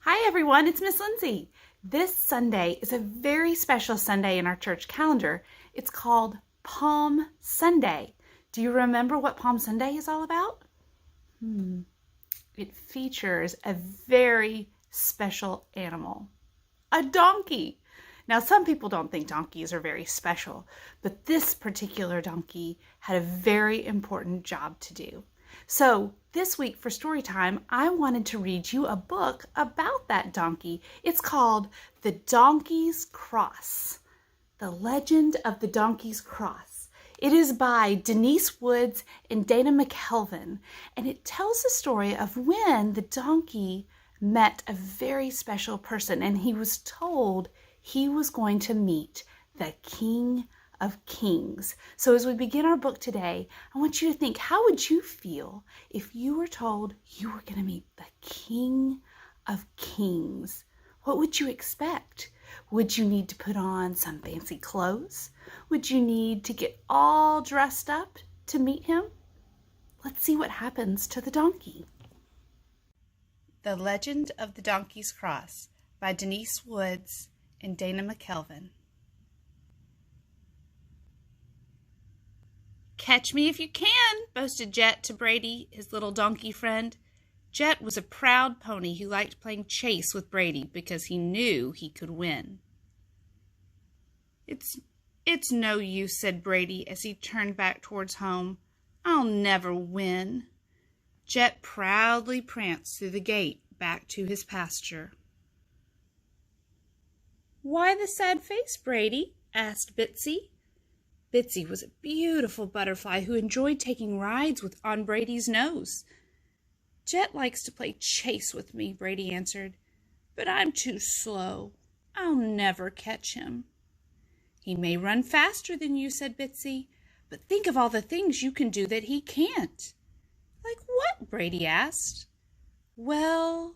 Hi everyone, it's Miss Lindsay. This Sunday is a very special Sunday in our church calendar. It's called Palm Sunday. Do you remember what Palm Sunday is all about? It features a very special animal, a donkey. Now, some people don't think donkeys are very special, but this particular donkey had a very important job to do. So this week for Storytime, I wanted to read you a book about that donkey. It's called The Donkey's Cross, The Legend of the Donkey's Cross. It is by Denise Woods and Dana McKelvin, and it tells the story of when the donkey met a very special person, and he was told he was going to meet the King of Kings. So as we begin our book today, I want you to think, how would you feel if you were told you were going to meet the King of Kings? What would you expect? Would you need to put on some fancy clothes? Would you need to get all dressed up to meet him? Let's see what happens to the donkey. The Legend of the Donkey's Cross by Denise Woods and Dana McKelvin. "Catch me if you can," boasted Jet to Brady, his little donkey friend. Jet was a proud pony who liked playing chase with Brady because he knew he could win. It's no use," said Brady as he turned back towards home. "I'll never win." Jet proudly pranced through the gate back to his pasture. "Why the sad face, Brady?" asked Bitsy. Bitsy was a beautiful butterfly who enjoyed taking rides on Brady's nose. "Jet likes to play chase with me," Brady answered, "but I'm too slow. I'll never catch him." "He may run faster than you," said Bitsy, "but think of all the things you can do that he can't." "Like what?" Brady asked. Well...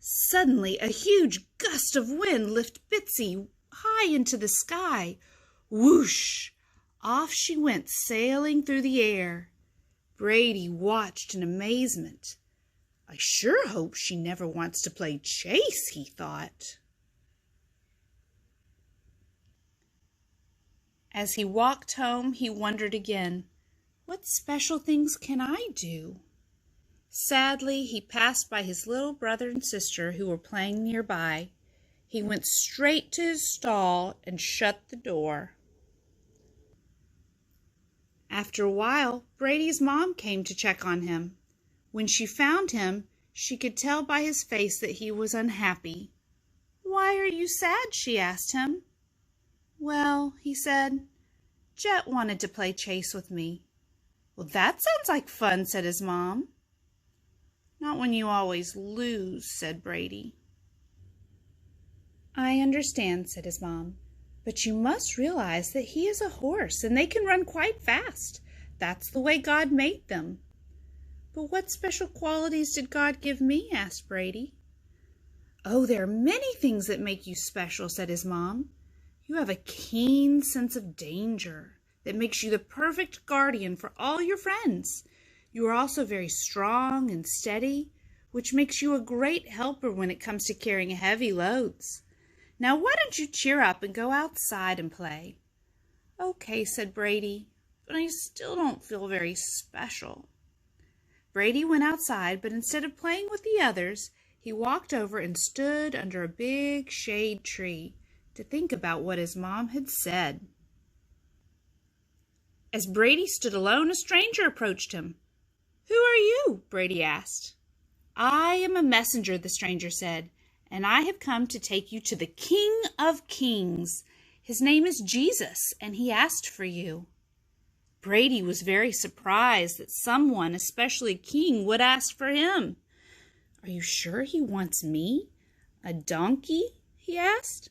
Suddenly, a huge gust of wind lifted Bitsy high into the sky. Whoosh! Off she went sailing through the air. Brady watched in amazement. "I sure hope she never wants to play chase," he thought. As he walked home, he wondered again, what special things can I do? Sadly, he passed by his little brother and sister who were playing nearby. He went straight to his stall and shut the door. After a while, Brady's mom came to check on him. When she found him, she could tell by his face that he was unhappy. "Why are you sad?" she asked him. "Well," he said, "Jet wanted to play chase with me." "Well, that sounds like fun," said his mom. "Not when you always lose," said Brady. "I understand," said his mom, "but you must realize that he is a horse and they can run quite fast. That's the way God made them." "But what special qualities did God give me?" asked Brady. "Oh, there are many things that make you special," said his mom. "You have a keen sense of danger that makes you the perfect guardian for all your friends. You are also very strong and steady, which makes you a great helper when it comes to carrying heavy loads. Now, why don't you cheer up and go outside and play?" "Okay," said Brady, "but I still don't feel very special." Brady went outside, but instead of playing with the others, he walked over and stood under a big shade tree to think about what his mom had said. As Brady stood alone, a stranger approached him. "Who are you?" Brady asked. "I am a messenger," the stranger said, "and I have come to take you to the King of Kings. His name is Jesus, and he asked for you." Brady was very surprised that someone, especially a king, would ask for him. "Are you sure he wants me, a donkey?" he asked.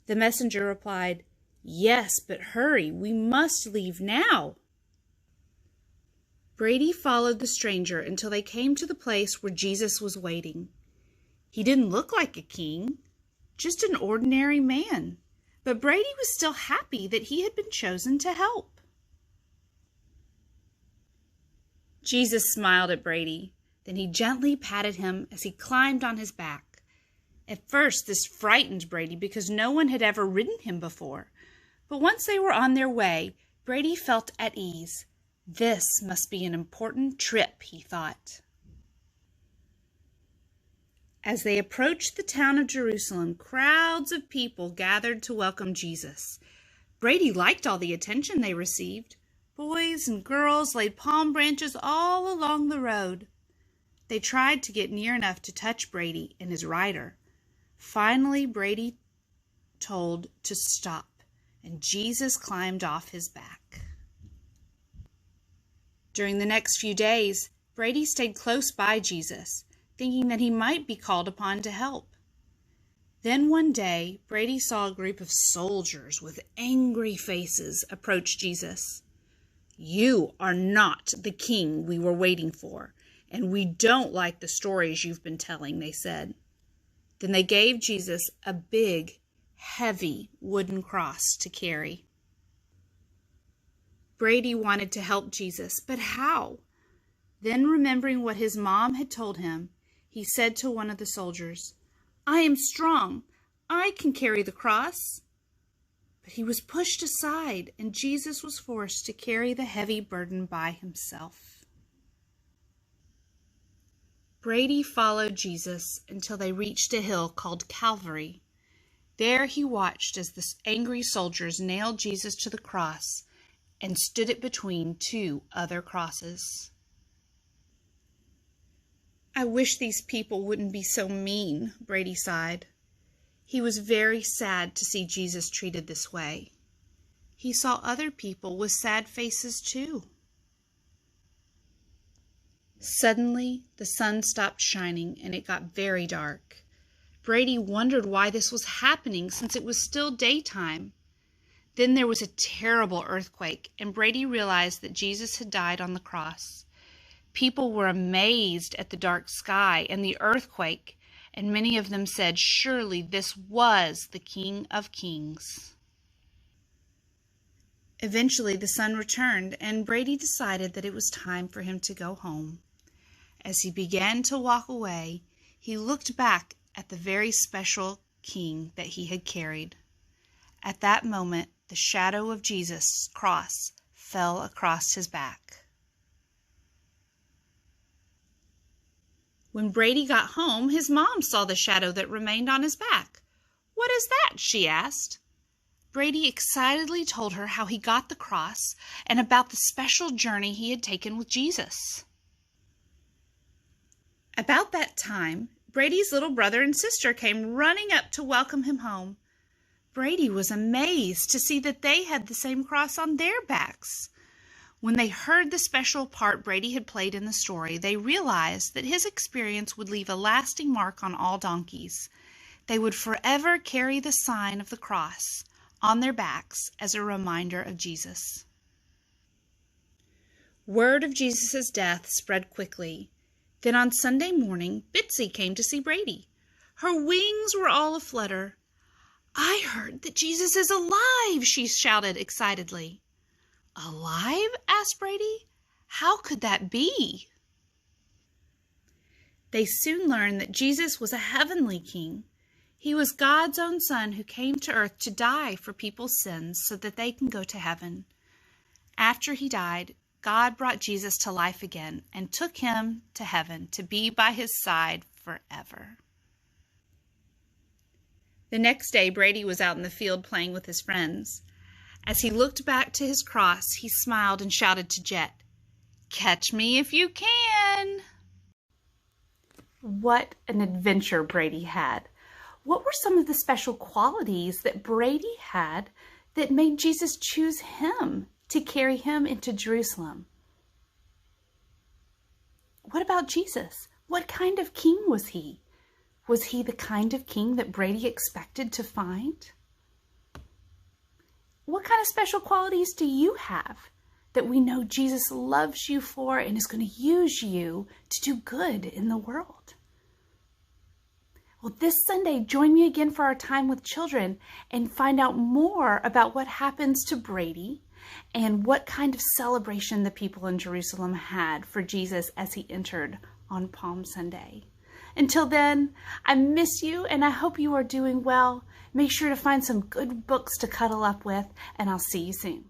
The messenger replied, "Yes, but hurry, we must leave now." Brady followed the stranger until they came to the place where Jesus was waiting. He didn't look like a king, just an ordinary man, but Brady was still happy that he had been chosen to help. Jesus smiled at Brady. Then he gently patted him as he climbed on his back. At first, this frightened Brady because no one had ever ridden him before. But once they were on their way, Brady felt at ease. This must be an important trip, he thought. As they approached the town of Jerusalem, crowds of people gathered to welcome Jesus. Brady liked all the attention they received. Boys and girls laid palm branches all along the road. They tried to get near enough to touch Brady and his rider. Finally, Brady told to stop, and Jesus climbed off his back. During the next few days, Brady stayed close by Jesus, thinking that he might be called upon to help. Then one day, Brady saw a group of soldiers with angry faces approach Jesus. "You are not the king we were waiting for, and we don't like the stories you've been telling," they said. Then they gave Jesus a big, heavy wooden cross to carry. Brady wanted to help Jesus, but how? Then, remembering what his mom had told him, he said to one of the soldiers, "I am strong. I can carry the cross." But he was pushed aside, and Jesus was forced to carry the heavy burden by himself. Brady followed Jesus until they reached a hill called Calvary. There he watched as the angry soldiers nailed Jesus to the cross and stood it between two other crosses. "I wish these people wouldn't be so mean," Brady sighed. He was very sad to see Jesus treated this way. He saw other people with sad faces too. Suddenly, the sun stopped shining and it got very dark. Brady wondered why this was happening since it was still daytime. Then there was a terrible earthquake, and Brady realized that Jesus had died on the cross. People were amazed at the dark sky and the earthquake, and many of them said, "Surely this was the King of Kings." Eventually, the sun returned, and Brady decided that it was time for him to go home. As he began to walk away, he looked back at the very special king that he had carried. At that moment, the shadow of Jesus' cross fell across his back. When Brady got home, his mom saw the shadow that remained on his back. "What is that?" she asked. Brady excitedly told her how he got the cross and about the special journey he had taken with Jesus. About that time, Brady's little brother and sister came running up to welcome him home. Brady was amazed to see that they had the same cross on their backs. When they heard the special part Brady had played in the story, they realized that his experience would leave a lasting mark on all donkeys. They would forever carry the sign of the cross on their backs as a reminder of Jesus. Word of Jesus' death spread quickly. Then on Sunday morning, Bitsy came to see Brady. Her wings were all aflutter. "I heard that Jesus is alive," she shouted excitedly. "Alive?" asked Brady. "How could that be?" They soon learned that Jesus was a heavenly king. He was God's own son who came to earth to die for people's sins so that they can go to heaven. After he died, God brought Jesus to life again and took him to heaven to be by his side forever. The next day, Brady was out in the field playing with his friends. As he looked back to his cross, he smiled and shouted to Jet, "Catch me if you can!" What an adventure Brady had. What were some of the special qualities that Brady had that made Jesus choose him to carry him into Jerusalem? What about Jesus? What kind of king was he? Was he the kind of king that Brady expected to find? What kind of special qualities do you have that we know Jesus loves you for and is going to use you to do good in the world? Well, this Sunday, join me again for our time with children and find out more about what happens to Brady and what kind of celebration the people in Jerusalem had for Jesus as he entered on Palm Sunday. Until then, I miss you and I hope you are doing well. Make sure to find some good books to cuddle up with, and I'll see you soon.